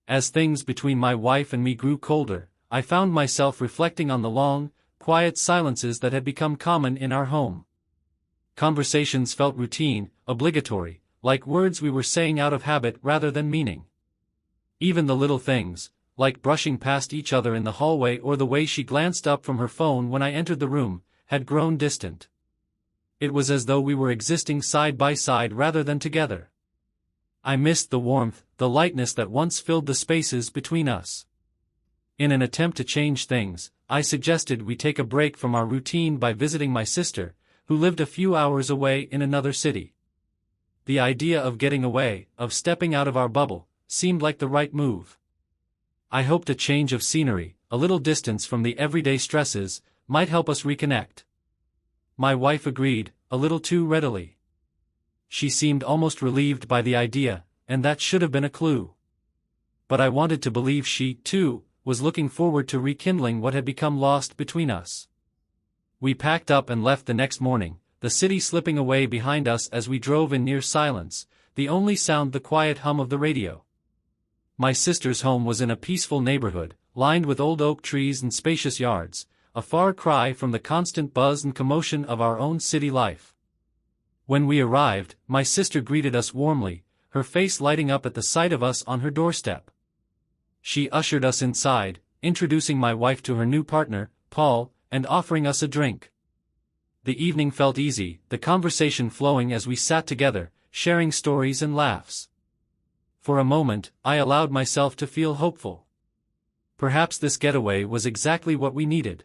As things between my wife and me grew colder, I found myself reflecting on the long, quiet silences that had become common in our home. Conversations felt routine, obligatory, like words we were saying out of habit rather than meaning. Even the little things, like brushing past each other in the hallway or the way she glanced up from her phone when I entered the room, had grown distant. It was as though we were existing side by side rather than together. I missed the warmth, the lightness that once filled the spaces between us. In an attempt to change things, I suggested we take a break from our routine by visiting my sister, who lived a few hours away in another city. The idea of getting away, of stepping out of our bubble, seemed like the right move. I hoped a change of scenery, a little distance from the everyday stresses, might help us reconnect. My wife agreed, a little too readily. She seemed almost relieved by the idea, and that should have been a clue. But I wanted to believe she, too, was looking forward to rekindling what had become lost between us. We packed up and left the next morning, the city slipping away behind us as we drove in near silence, the only sound the quiet hum of the radio. My sister's home was in a peaceful neighborhood, lined with old oak trees and spacious yards, a far cry from the constant buzz and commotion of our own city life. When we arrived, my sister greeted us warmly, her face lighting up at the sight of us on her doorstep. She ushered us inside, introducing my wife to her new partner, Paul, and offering us a drink. The evening felt easy, the conversation flowing as we sat together, sharing stories and laughs. For a moment, I allowed myself to feel hopeful. Perhaps this getaway was exactly what we needed.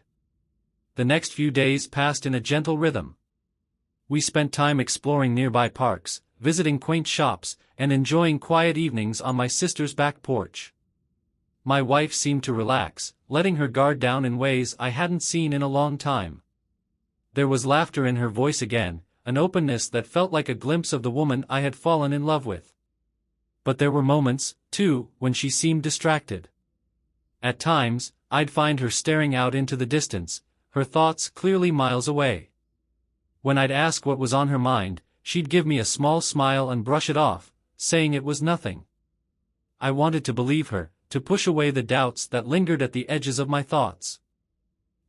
The next few days passed in a gentle rhythm. We spent time exploring nearby parks, visiting quaint shops, and enjoying quiet evenings on my sister's back porch. My wife seemed to relax, letting her guard down in ways I hadn't seen in a long time. There was laughter in her voice again, an openness that felt like a glimpse of the woman I had fallen in love with. But there were moments, too, when she seemed distracted. At times, I'd find her staring out into the distance, her thoughts clearly miles away. When I'd ask what was on her mind, she'd give me a small smile and brush it off, saying it was nothing. I wanted to believe her, to push away the doubts that lingered at the edges of my thoughts.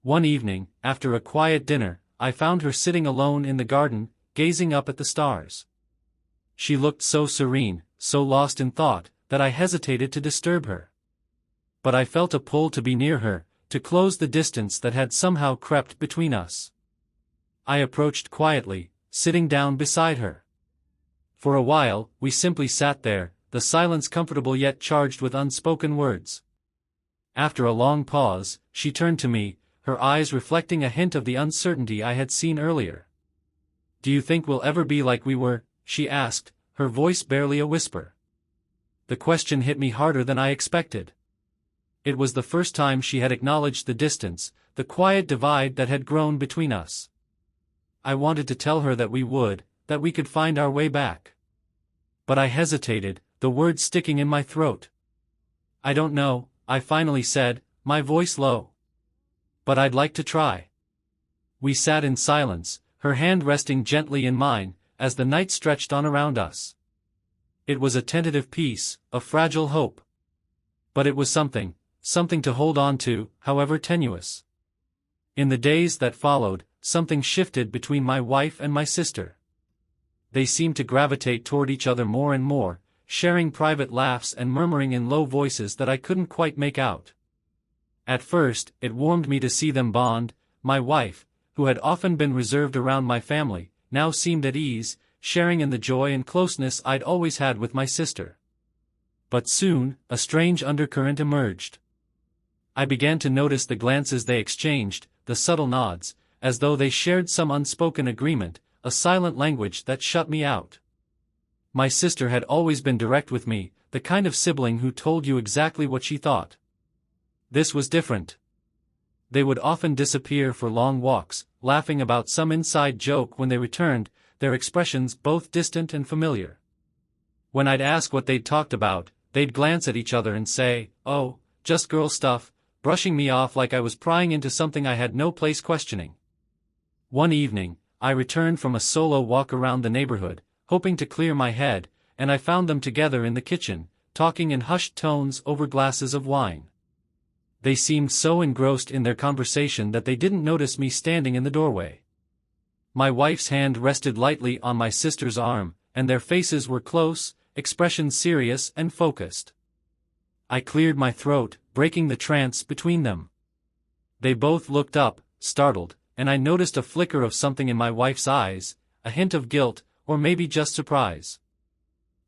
One evening, after a quiet dinner, I found her sitting alone in the garden, gazing up at the stars. She looked so serene, so lost in thought, that I hesitated to disturb her. But I felt a pull to be near her, to close the distance that had somehow crept between us. I approached quietly, sitting down beside her. For a while, we simply sat there, the silence comfortable yet charged with unspoken words. After a long pause, she turned to me, her eyes reflecting a hint of the uncertainty I had seen earlier. "Do you think we'll ever be like we were?" she asked, her voice barely a whisper. The question hit me harder than I expected. It was the first time she had acknowledged the distance, the quiet divide that had grown between us. I wanted to tell her that we would, that we could find our way back. But I hesitated, the words sticking in my throat. "I don't know," I finally said, my voice low. "But I'd like to try." We sat in silence, her hand resting gently in mine, as the night stretched on around us. It was a tentative peace, a fragile hope. But it was something to hold on to, however tenuous. In the days that followed, something shifted between my wife and my sister. They seemed to gravitate toward each other more and more, sharing private laughs and murmuring in low voices that I couldn't quite make out. At first, it warmed me to see them bond. My wife, who had often been reserved around my family, now seemed at ease, sharing in the joy and closeness I'd always had with my sister. But soon, a strange undercurrent emerged. I began to notice the glances they exchanged, the subtle nods, as though they shared some unspoken agreement, a silent language that shut me out. My sister had always been direct with me, the kind of sibling who told you exactly what she thought. This was different. They would often disappear for long walks, laughing about some inside joke when they returned, their expressions both distant and familiar. When I'd ask what they'd talked about, they'd glance at each other and say, "Oh, just girl stuff," brushing me off like I was prying into something I had no place questioning. One evening, I returned from a solo walk around the neighborhood, hoping to clear my head, and I found them together in the kitchen, talking in hushed tones over glasses of wine. They seemed so engrossed in their conversation that they didn't notice me standing in the doorway. My wife's hand rested lightly on my sister's arm, and their faces were close, expressions serious and focused. I cleared my throat, breaking the trance between them. They both looked up, startled, and I noticed a flicker of something in my wife's eyes, a hint of guilt, or maybe just surprise.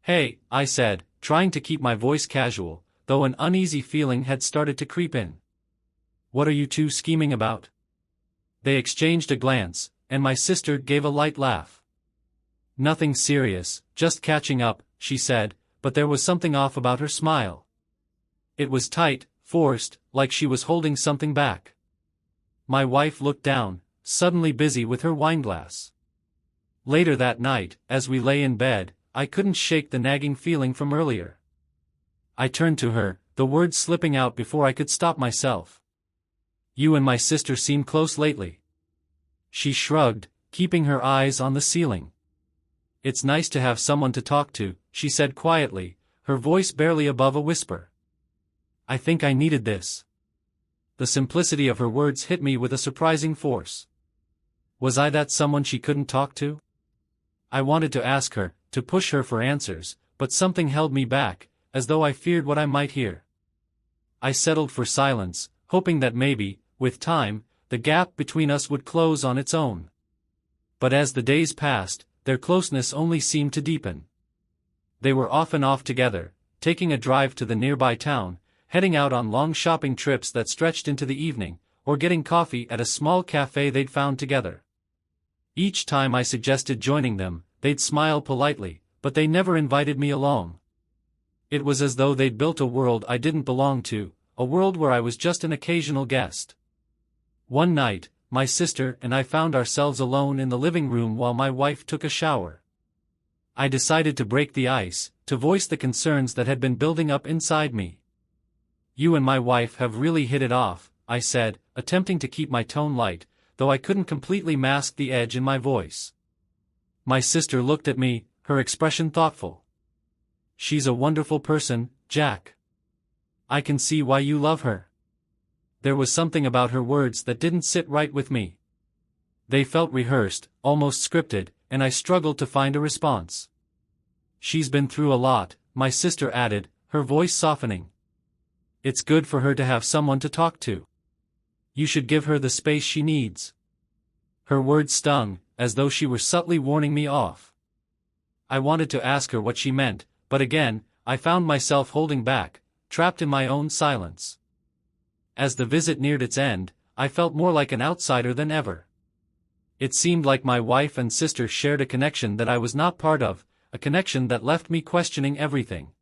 "Hey," I said, trying to keep my voice casual, though an uneasy feeling had started to creep in. "What are you two scheming about?" They exchanged a glance, and my sister gave a light laugh. "Nothing serious, just catching up," she said, but there was something off about her smile. It was tight, forced, like she was holding something back. My wife looked down, suddenly busy with her wineglass. Later that night, as we lay in bed, I couldn't shake the nagging feeling from earlier. I turned to her, the words slipping out before I could stop myself. "You and my sister seem close lately." She shrugged, keeping her eyes on the ceiling. "It's nice to have someone to talk to," she said quietly, her voice barely above a whisper. "I think I needed this." The simplicity of her words hit me with a surprising force. Was I that someone she couldn't talk to? I wanted to ask her, to push her for answers, but something held me back, as though I feared what I might hear. I settled for silence, hoping that maybe, with time, the gap between us would close on its own. But as the days passed, their closeness only seemed to deepen. They were often off together, taking a drive to the nearby town, heading out on long shopping trips that stretched into the evening, or getting coffee at a small cafe they'd found together. Each time I suggested joining them, they'd smile politely, but they never invited me along. It was as though they'd built a world I didn't belong to, a world where I was just an occasional guest. One night, my sister and I found ourselves alone in the living room while my wife took a shower. I decided to break the ice, to voice the concerns that had been building up inside me. "You and my wife have really hit it off," I said, attempting to keep my tone light, though I couldn't completely mask the edge in my voice. My sister looked at me, her expression thoughtful. "She's a wonderful person, Jack. I can see why you love her." There was something about her words that didn't sit right with me. They felt rehearsed, almost scripted, and I struggled to find a response. "She's been through a lot," my sister added, her voice softening. "It's good for her to have someone to talk to. You should give her the space she needs." Her words stung, as though she were subtly warning me off. I wanted to ask her what she meant, but again, I found myself holding back, trapped in my own silence. As the visit neared its end, I felt more like an outsider than ever. It seemed like my wife and sister shared a connection that I was not part of, a connection that left me questioning everything.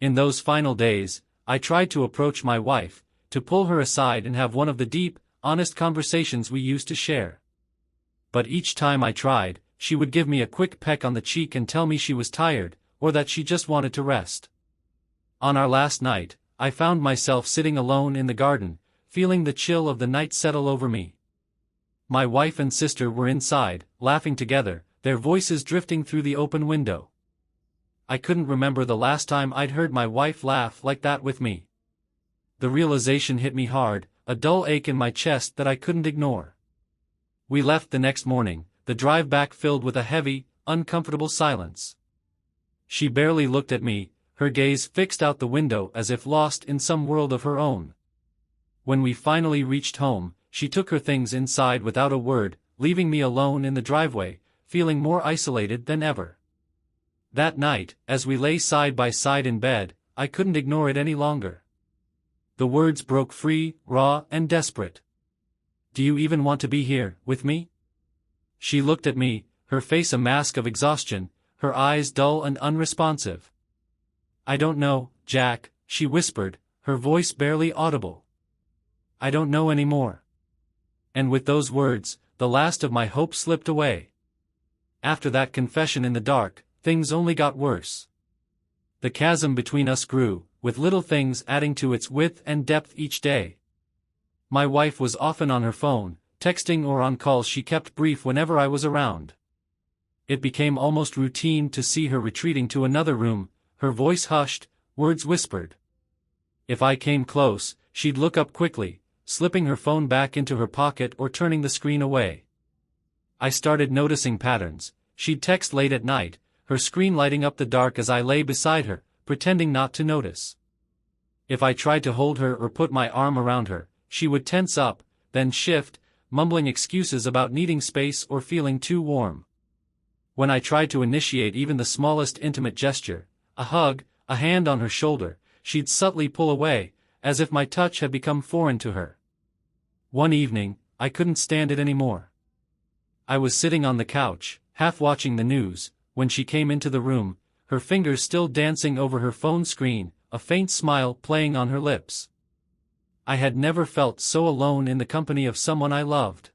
In those final days, I tried to approach my wife, to pull her aside and have one of the deep, honest conversations we used to share. But each time I tried, she would give me a quick peck on the cheek and tell me she was tired, or that she just wanted to rest. On our last night, I found myself sitting alone in the garden, feeling the chill of the night settle over me. My wife and sister were inside, laughing together, their voices drifting through the open window. I couldn't remember the last time I'd heard my wife laugh like that with me. The realization hit me hard, a dull ache in my chest that I couldn't ignore. We left the next morning, the drive back filled with a heavy, uncomfortable silence. She barely looked at me, her gaze fixed out the window as if lost in some world of her own. When we finally reached home, she took her things inside without a word, leaving me alone in the driveway, feeling more isolated than ever. That night, as we lay side by side in bed, I couldn't ignore it any longer. The words broke free, raw and desperate. "Do you even want to be here, with me?" She looked at me, her face a mask of exhaustion, her eyes dull and unresponsive. "I don't know, Jack," she whispered, her voice barely audible. "I don't know anymore." And with those words, the last of my hope slipped away. After that confession in the dark, things only got worse. The chasm between us grew, with little things adding to its width and depth each day. My wife was often on her phone, texting or on calls she kept brief whenever I was around. It became almost routine to see her retreating to another room, her voice hushed, words whispered. If I came close, she'd look up quickly, slipping her phone back into her pocket or turning the screen away. I started noticing patterns. She'd text late at night, her screen lighting up the dark as I lay beside her, pretending not to notice. If I tried to hold her or put my arm around her, she would tense up, then shift, mumbling excuses about needing space or feeling too warm. When I tried to initiate even the smallest intimate gesture, a hug, a hand on her shoulder, she'd subtly pull away, as if my touch had become foreign to her. One evening, I couldn't stand it anymore. I was sitting on the couch, half watching the news, when she came into the room, her fingers still dancing over her phone screen, a faint smile playing on her lips. I had never felt so alone in the company of someone I loved.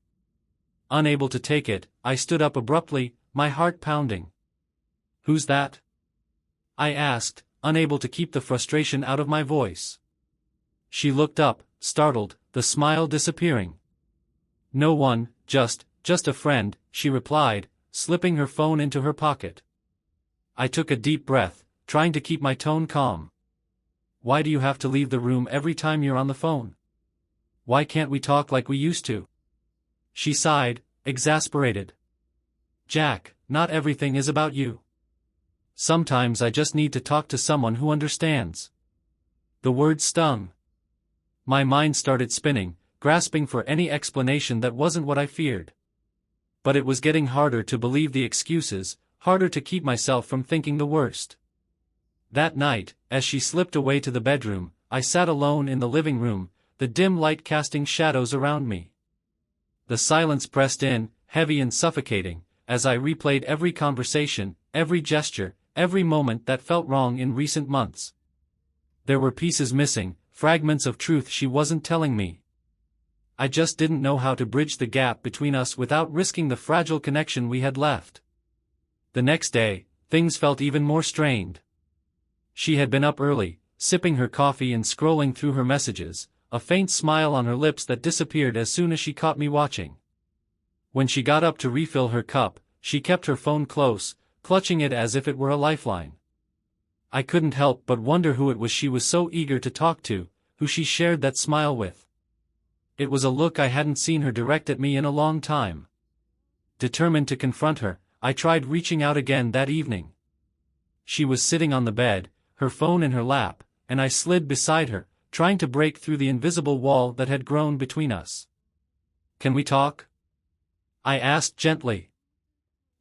Unable to take it, I stood up abruptly, my heart pounding. "Who's that?" I asked, unable to keep the frustration out of my voice. She looked up, startled, the smile disappearing. "No one, just a friend," she replied, slipping her phone into her pocket. I took a deep breath, trying to keep my tone calm. "Why do you have to leave the room every time you're on the phone? Why can't we talk like we used to?" She sighed, exasperated. "Jack, not everything is about you. Sometimes I just need to talk to someone who understands." The words stung. My mind started spinning, grasping for any explanation that wasn't what I feared. But it was getting harder to believe the excuses, harder to keep myself from thinking the worst. That night, as she slipped away to the bedroom, I sat alone in the living room, the dim light casting shadows around me. The silence pressed in, heavy and suffocating, as I replayed every conversation, every gesture, every moment that felt wrong in recent months. There were pieces missing, fragments of truth she wasn't telling me. I just didn't know how to bridge the gap between us without risking the fragile connection we had left. The next day, things felt even more strained. She had been up early, sipping her coffee and scrolling through her messages, a faint smile on her lips that disappeared as soon as she caught me watching. When she got up to refill her cup, she kept her phone close, clutching it as if it were a lifeline. I couldn't help but wonder who it was she was so eager to talk to, who she shared that smile with. It was a look I hadn't seen her direct at me in a long time. Determined to confront her, I tried reaching out again that evening. She was sitting on the bed, her phone in her lap, and I slid beside her, trying to break through the invisible wall that had grown between us. "Can we talk?" I asked gently.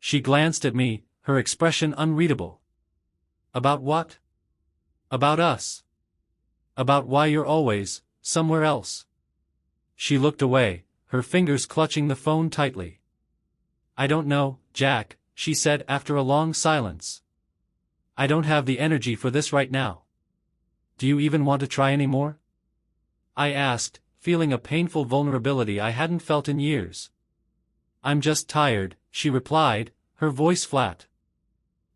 She glanced at me, her expression unreadable. "About what?" "About us. About why you're always somewhere else." She looked away, her fingers clutching the phone tightly. "I don't know, Jack," she said after a long silence. "I don't have the energy for this right now. Do you even want to try anymore?" I asked, feeling a painful vulnerability I hadn't felt in years. "I'm just tired," she replied, her voice flat.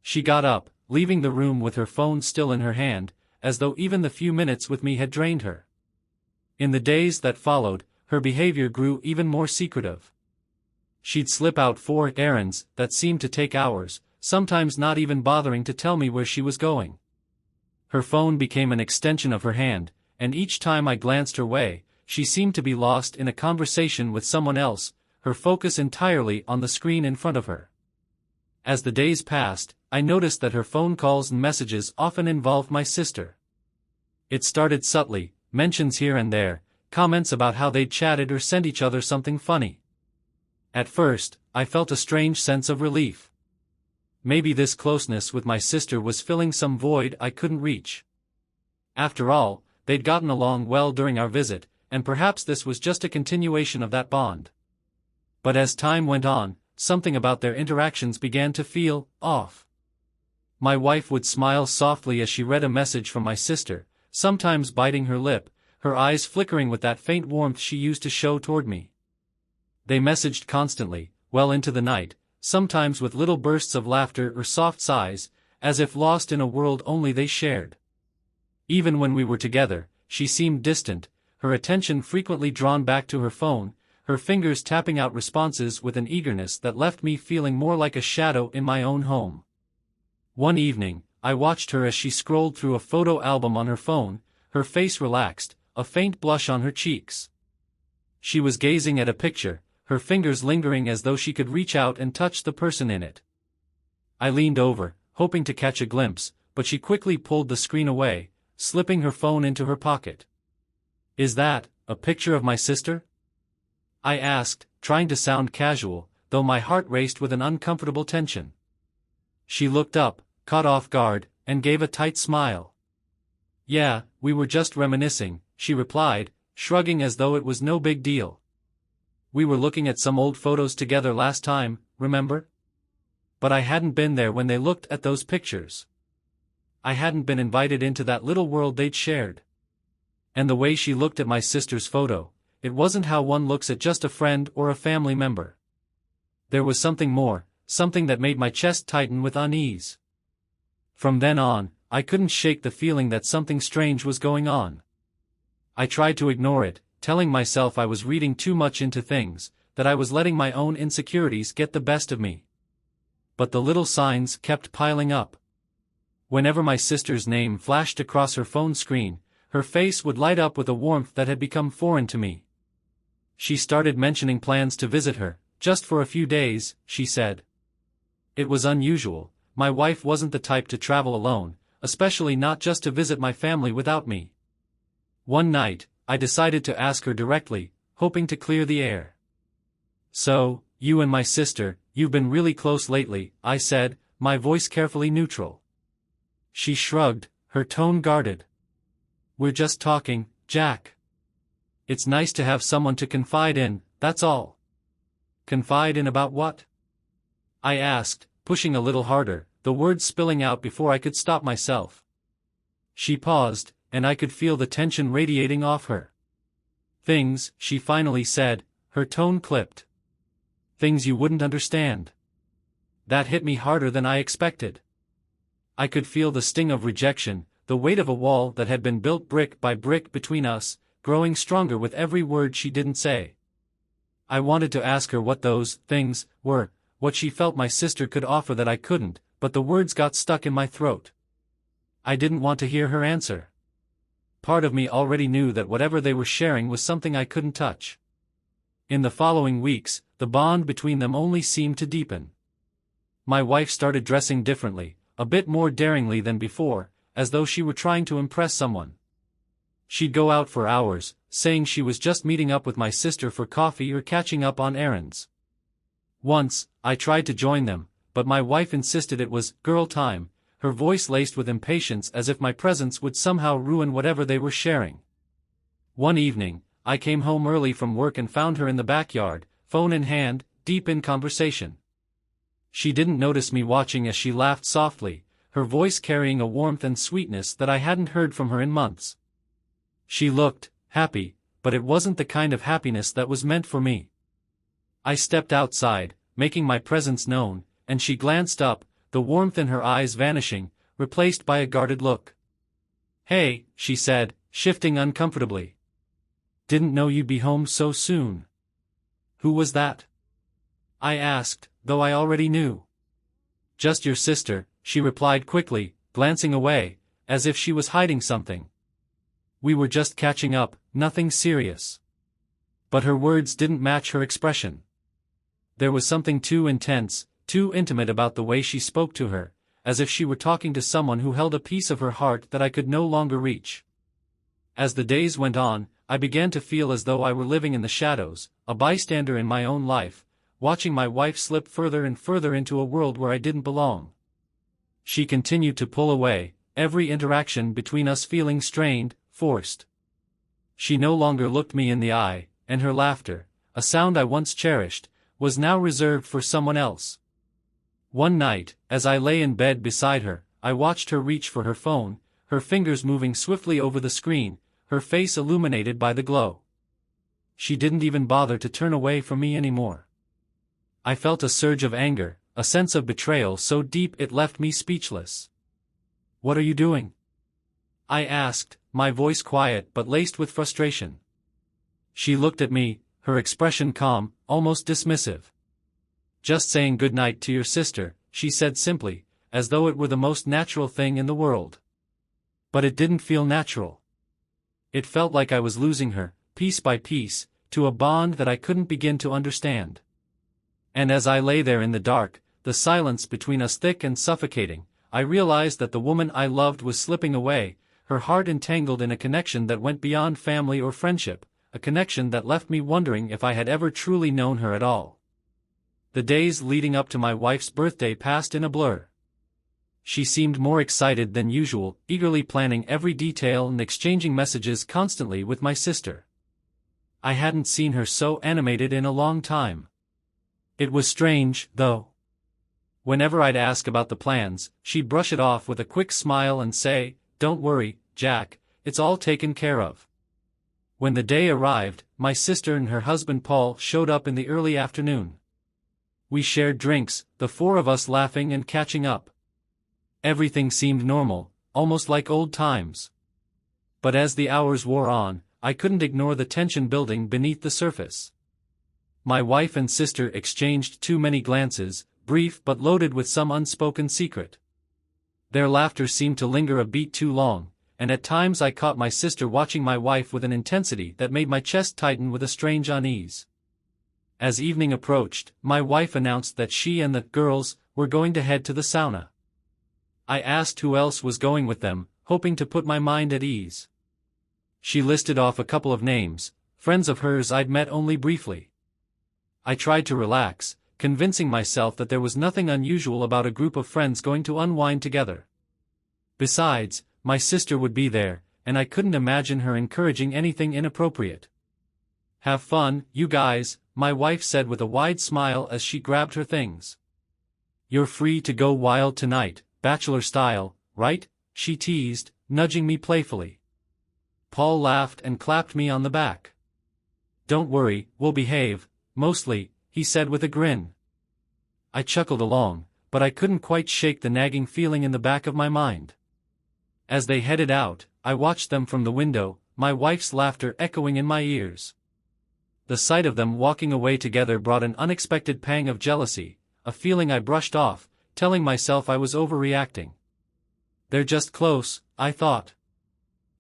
She got up, leaving the room with her phone still in her hand, as though even the few minutes with me had drained her. In the days that followed, her behavior grew even more secretive. She'd slip out for errands that seemed to take hours, sometimes not even bothering to tell me where she was going. Her phone became an extension of her hand, and each time I glanced her way, she seemed to be lost in a conversation with someone else, her focus entirely on the screen in front of her. As the days passed, I noticed that her phone calls and messages often involved my sister. It started subtly, mentions here and there, comments about how they'd chatted or sent each other something funny. At first, I felt a strange sense of relief. Maybe this closeness with my sister was filling some void I couldn't reach. After all, they'd gotten along well during our visit, and perhaps this was just a continuation of that bond. But as time went on, something about their interactions began to feel off. My wife would smile softly as she read a message from my sister, sometimes biting her lip, her eyes flickering with that faint warmth she used to show toward me. They messaged constantly, well into the night, sometimes with little bursts of laughter or soft sighs, as if lost in a world only they shared. Even when we were together, she seemed distant, her attention frequently drawn back to her phone, her fingers tapping out responses with an eagerness that left me feeling more like a shadow in my own home. One evening, I watched her as she scrolled through a photo album on her phone, her face relaxed, a faint blush on her cheeks. She was gazing at a picture, her fingers lingering as though she could reach out and touch the person in it. I leaned over, hoping to catch a glimpse, but she quickly pulled the screen away, slipping her phone into her pocket. "Is that a picture of my sister?" I asked, trying to sound casual, though my heart raced with an uncomfortable tension. She looked up, caught off guard, and gave a tight smile. "Yeah, we were just reminiscing," she replied, shrugging as though it was no big deal. "We were looking at some old photos together last time, remember? But I hadn't been there when they looked at those pictures. I hadn't been invited into that little world they'd shared." And the way she looked at my sister's photo, it wasn't how one looks at just a friend or a family member. There was something more, something that made my chest tighten with unease. From then on, I couldn't shake the feeling that something strange was going on. I tried to ignore it, telling myself I was reading too much into things, that I was letting my own insecurities get the best of me. But the little signs kept piling up. Whenever my sister's name flashed across her phone screen, her face would light up with a warmth that had become foreign to me. She started mentioning plans to visit her, just for a few days, she said. It was unusual. My wife wasn't the type to travel alone, especially not just to visit my family without me. One night, I decided to ask her directly, hoping to clear the air. "So, you and my sister, you've been really close lately," I said, my voice carefully neutral. She shrugged, her tone guarded. "We're just talking, Jack. It's nice to have someone to confide in, that's all." "Confide in about what?" I asked, pushing a little harder, the words spilling out before I could stop myself. She paused, and I could feel the tension radiating off her. "Things," she finally said, her tone clipped. "Things you wouldn't understand." That hit me harder than I expected. I could feel the sting of rejection, the weight of a wall that had been built brick by brick between us, growing stronger with every word she didn't say. I wanted to ask her what those things were, what she felt my sister could offer that I couldn't, but the words got stuck in my throat. I didn't want to hear her answer. Part of me already knew that whatever they were sharing was something I couldn't touch. In the following weeks, the bond between them only seemed to deepen. My wife started dressing differently, a bit more daringly than before, as though she were trying to impress someone. She'd go out for hours, saying she was just meeting up with my sister for coffee or catching up on errands. Once, I tried to join them, but my wife insisted it was girl time, her voice laced with impatience as if my presence would somehow ruin whatever they were sharing. One evening, I came home early from work and found her in the backyard, phone in hand, deep in conversation. She didn't notice me watching as she laughed softly, her voice carrying a warmth and sweetness that I hadn't heard from her in months. She looked happy, but it wasn't the kind of happiness that was meant for me. I stepped outside, making my presence known, and she glanced up, the warmth in her eyes vanishing, replaced by a guarded look. "Hey," she said, shifting uncomfortably. "Didn't know you'd be home so soon." "Who was that?" I asked, though I already knew. "Just your sister," she replied quickly, glancing away, as if she was hiding something. "We were just catching up, nothing serious." But her words didn't match her expression. There was something too intense, too intimate about the way she spoke to her, as if she were talking to someone who held a piece of her heart that I could no longer reach. As the days went on, I began to feel as though I were living in the shadows, a bystander in my own life, watching my wife slip further and further into a world where I didn't belong. She continued to pull away, every interaction between us feeling strained, forced. She no longer looked me in the eye, and her laughter, a sound I once cherished, was now reserved for someone else. One night, as I lay in bed beside her, I watched her reach for her phone, her fingers moving swiftly over the screen, her face illuminated by the glow. She didn't even bother to turn away from me anymore. I felt a surge of anger, a sense of betrayal so deep it left me speechless. "What are you doing?" I asked, my voice quiet but laced with frustration. She looked at me, her expression calm, almost dismissive. "Just saying goodnight to your sister," she said simply, as though it were the most natural thing in the world. But it didn't feel natural. It felt like I was losing her, piece by piece, to a bond that I couldn't begin to understand. And as I lay there in the dark, the silence between us thick and suffocating, I realized that the woman I loved was slipping away, her heart entangled in a connection that went beyond family or friendship, a connection that left me wondering if I had ever truly known her at all. The days leading up to my wife's birthday passed in a blur. She seemed more excited than usual, eagerly planning every detail and exchanging messages constantly with my sister. I hadn't seen her so animated in a long time. It was strange, though. Whenever I'd ask about the plans, she'd brush it off with a quick smile and say, "Don't worry, Jack, it's all taken care of." When the day arrived, my sister and her husband Paul showed up in the early afternoon. We shared drinks, the four of us laughing and catching up. Everything seemed normal, almost like old times. But as the hours wore on, I couldn't ignore the tension building beneath the surface. My wife and sister exchanged too many glances, brief but loaded with some unspoken secret. Their laughter seemed to linger a beat too long, and at times I caught my sister watching my wife with an intensity that made my chest tighten with a strange unease. As evening approached, my wife announced that she and the girls were going to head to the sauna. I asked who else was going with them, hoping to put my mind at ease. She listed off a couple of names, friends of hers I'd met only briefly. I tried to relax, convincing myself that there was nothing unusual about a group of friends going to unwind together. Besides, my sister would be there, and I couldn't imagine her encouraging anything inappropriate. "Have fun, you guys," my wife said with a wide smile as she grabbed her things. "You're free to go wild tonight, bachelor style, right?" she teased, nudging me playfully. Paul laughed and clapped me on the back. "Don't worry, we'll behave, mostly," he said with a grin. I chuckled along, but I couldn't quite shake the nagging feeling in the back of my mind. As they headed out, I watched them from the window, my wife's laughter echoing in my ears. The sight of them walking away together brought an unexpected pang of jealousy, a feeling I brushed off, telling myself I was overreacting. They're just close, I thought.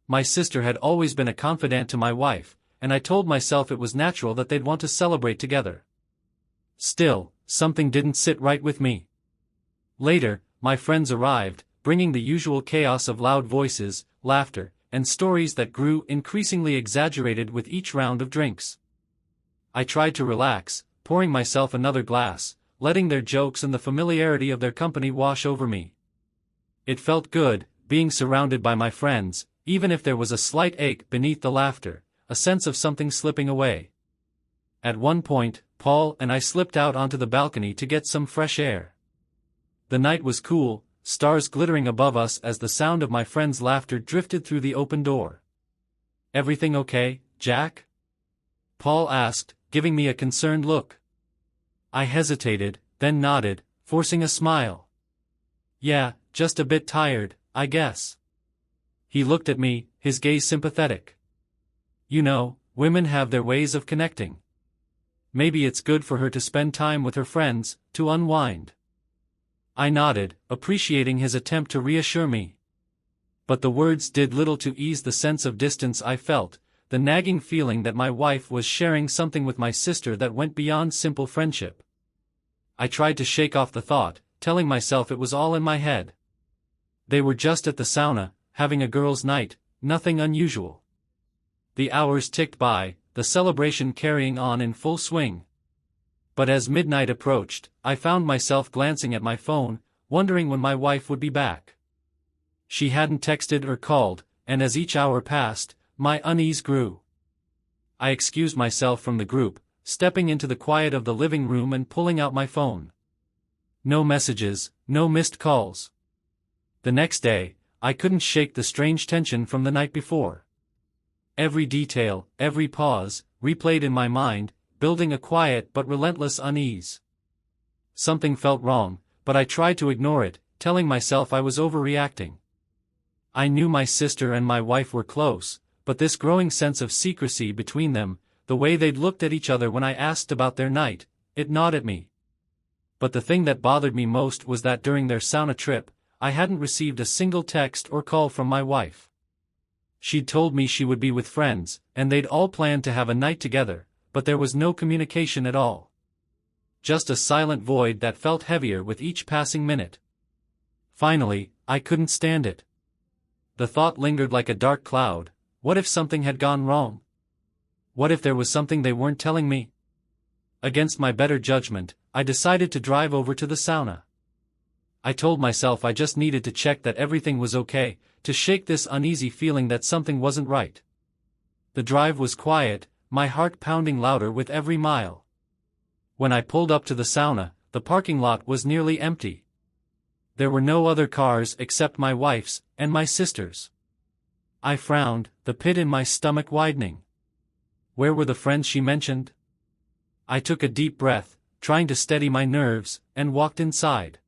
My sister had always been a confidant to my wife, and I told myself it was natural that they'd want to celebrate together. Still, something didn't sit right with me. Later, my friends arrived, bringing the usual chaos of loud voices, laughter, and stories that grew increasingly exaggerated with each round of drinks. I tried to relax, pouring myself another glass, letting their jokes and the familiarity of their company wash over me. It felt good, being surrounded by my friends, even if there was a slight ache beneath the laughter, a sense of something slipping away. At one point, Paul and I slipped out onto the balcony to get some fresh air. The night was cool, stars glittering above us as the sound of my friends' laughter drifted through the open door. "Everything okay, Jack?" Paul asked, giving me a concerned look. I hesitated, then nodded, forcing a smile. "Yeah, just a bit tired, I guess." He looked at me, his gaze sympathetic. "You know, women have their ways of connecting. Maybe it's good for her to spend time with her friends, to unwind." I nodded, appreciating his attempt to reassure me. But the words did little to ease the sense of distance I felt, the nagging feeling that my wife was sharing something with my sister that went beyond simple friendship. I tried to shake off the thought, telling myself it was all in my head. They were just at the sauna, having a girls' night, nothing unusual. The hours ticked by, the celebration carrying on in full swing. But as midnight approached, I found myself glancing at my phone, wondering when my wife would be back. She hadn't texted or called, and as each hour passed, my unease grew. I excused myself from the group, stepping into the quiet of the living room and pulling out my phone. No messages, no missed calls. The next day, I couldn't shake the strange tension from the night before. Every detail, every pause, replayed in my mind, building a quiet but relentless unease. Something felt wrong, but I tried to ignore it, telling myself I was overreacting. I knew my sister and my wife were close, but this growing sense of secrecy between them, the way they'd looked at each other when I asked about their night, it gnawed at me. But the thing that bothered me most was that during their sauna trip, I hadn't received a single text or call from my wife. She'd told me she would be with friends, and they'd all planned to have a night together, but there was no communication at all. Just a silent void that felt heavier with each passing minute. Finally, I couldn't stand it. The thought lingered like a dark cloud. What if something had gone wrong? What if there was something they weren't telling me? Against my better judgment, I decided to drive over to the sauna. I told myself I just needed to check that everything was okay, to shake this uneasy feeling that something wasn't right. The drive was quiet, my heart pounding louder with every mile. When I pulled up to the sauna, the parking lot was nearly empty. There were no other cars except my wife's and my sister's. I frowned, the pit in my stomach widening. Where were the friends she mentioned? I took a deep breath, trying to steady my nerves, and walked inside.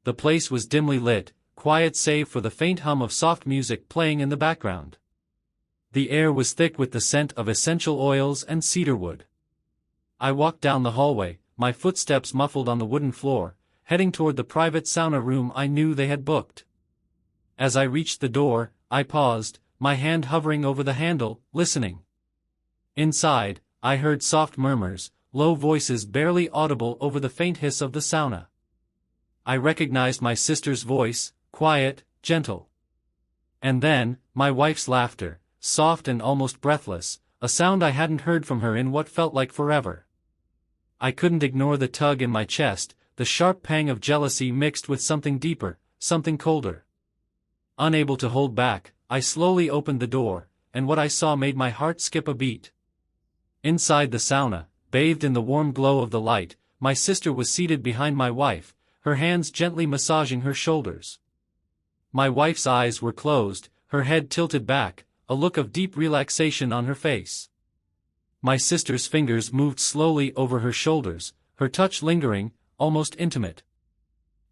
The place was dimly lit, quiet save for the faint hum of soft music playing in the background. The air was thick with the scent of essential oils and cedarwood. I walked down the hallway, my footsteps muffled on the wooden floor, heading toward the private sauna room I knew they had booked. As I reached the door, I paused, my hand hovering over the handle, listening. Inside, I heard soft murmurs, low voices barely audible over the faint hiss of the sauna. I recognized my sister's voice, quiet, gentle. And then, my wife's laughter, soft and almost breathless, a sound I hadn't heard from her in what felt like forever. I couldn't ignore the tug in my chest, the sharp pang of jealousy mixed with something deeper, something colder. Unable to hold back, I slowly opened the door, and what I saw made my heart skip a beat. Inside the sauna, bathed in the warm glow of the light, my sister was seated behind my wife, her hands gently massaging her shoulders. My wife's eyes were closed, her head tilted back, a look of deep relaxation on her face. My sister's fingers moved slowly over her shoulders, her touch lingering, almost intimate.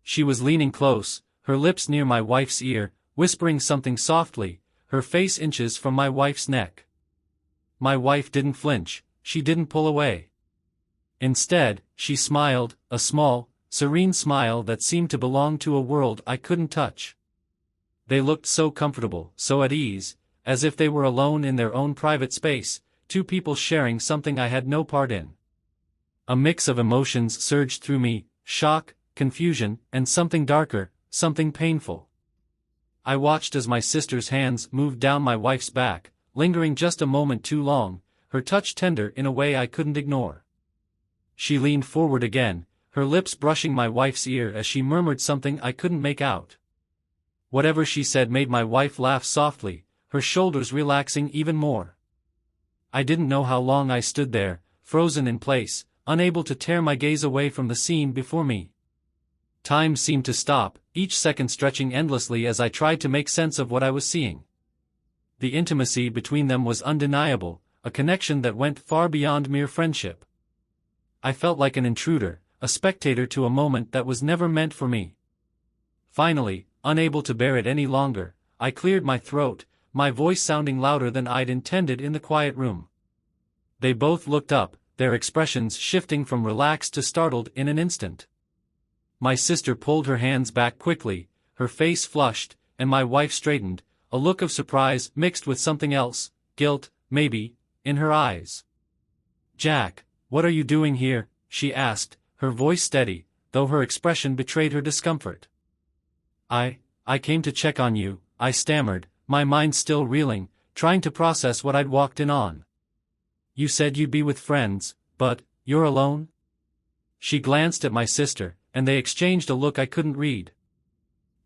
She was leaning close, her lips near my wife's ear, whispering something softly, her face inches from my wife's neck. My wife didn't flinch, she didn't pull away. Instead, she smiled, a small, serene smile that seemed to belong to a world I couldn't touch. They looked so comfortable, so at ease, as if they were alone in their own private space, two people sharing something I had no part in. A mix of emotions surged through me, shock, confusion, and something darker, something painful. I watched as my sister's hands moved down my wife's back, lingering just a moment too long, her touch tender in a way I couldn't ignore. She leaned forward again, her lips brushing my wife's ear as she murmured something I couldn't make out. Whatever she said made my wife laugh softly, her shoulders relaxing even more. I didn't know how long I stood there, frozen in place, unable to tear my gaze away from the scene before me. Time seemed to stop, each second stretching endlessly as I tried to make sense of what I was seeing. The intimacy between them was undeniable, a connection that went far beyond mere friendship. I felt like an intruder, a spectator to a moment that was never meant for me. Finally, unable to bear it any longer, I cleared my throat, my voice sounding louder than I'd intended in the quiet room. They both looked up, their expressions shifting from relaxed to startled in an instant. My sister pulled her hands back quickly, her face flushed, and my wife straightened, a look of surprise mixed with something else, guilt, maybe, in her eyes. "Jack, what are you doing here?" she asked, her voice steady, though her expression betrayed her discomfort. I came to check on you," I stammered, my mind still reeling, trying to process what I'd walked in on. "You said you'd be with friends, but, you're alone?" She glanced at my sister, and they exchanged a look I couldn't read.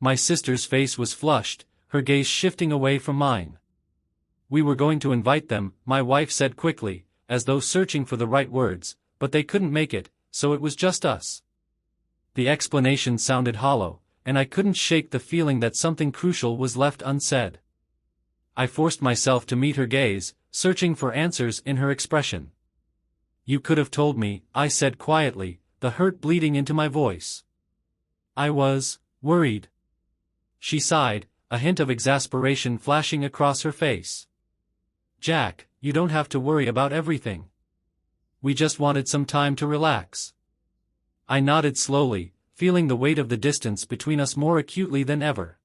My sister's face was flushed, her gaze shifting away from mine. "We were going to invite them," my wife said quickly, as though searching for the right words, "but they couldn't make it, so it was just us." The explanation sounded hollow, and I couldn't shake the feeling that something crucial was left unsaid. I forced myself to meet her gaze, searching for answers in her expression. "You could have told me," I said quietly, the hurt bleeding into my voice. "I was worried." She sighed, a hint of exasperation flashing across her face. "Jack, you don't have to worry about everything. We just wanted some time to relax." I nodded slowly, feeling the weight of the distance between us more acutely than ever.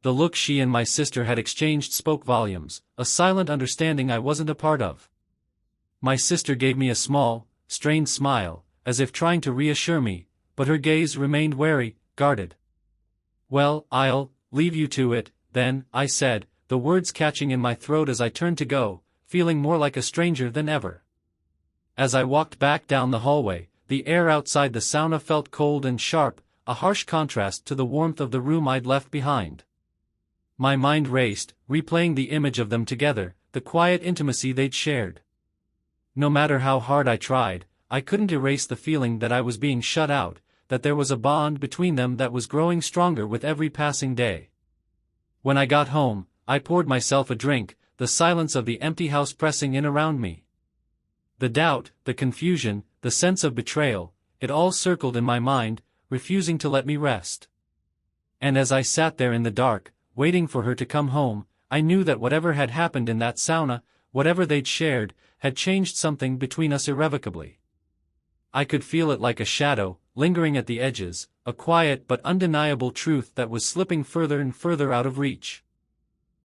The look she and my sister had exchanged spoke volumes, a silent understanding I wasn't a part of. My sister gave me a small, strained smile, as if trying to reassure me, but her gaze remained wary, guarded. "Well, I'll leave you to it, then," I said, the words catching in my throat as I turned to go, feeling more like a stranger than ever. As I walked back down the hallway, the air outside the sauna felt cold and sharp, a harsh contrast to the warmth of the room I'd left behind. My mind raced, replaying the image of them together, the quiet intimacy they'd shared. No matter how hard I tried, I couldn't erase the feeling that I was being shut out, that there was a bond between them that was growing stronger with every passing day. When I got home, I poured myself a drink, the silence of the empty house pressing in around me. The doubt, the confusion, the sense of betrayal, it all circled in my mind, refusing to let me rest. And as I sat there in the dark, waiting for her to come home, I knew that whatever had happened in that sauna, whatever they'd shared, had changed something between us irrevocably. I could feel it like a shadow, lingering at the edges, a quiet but undeniable truth that was slipping further and further out of reach.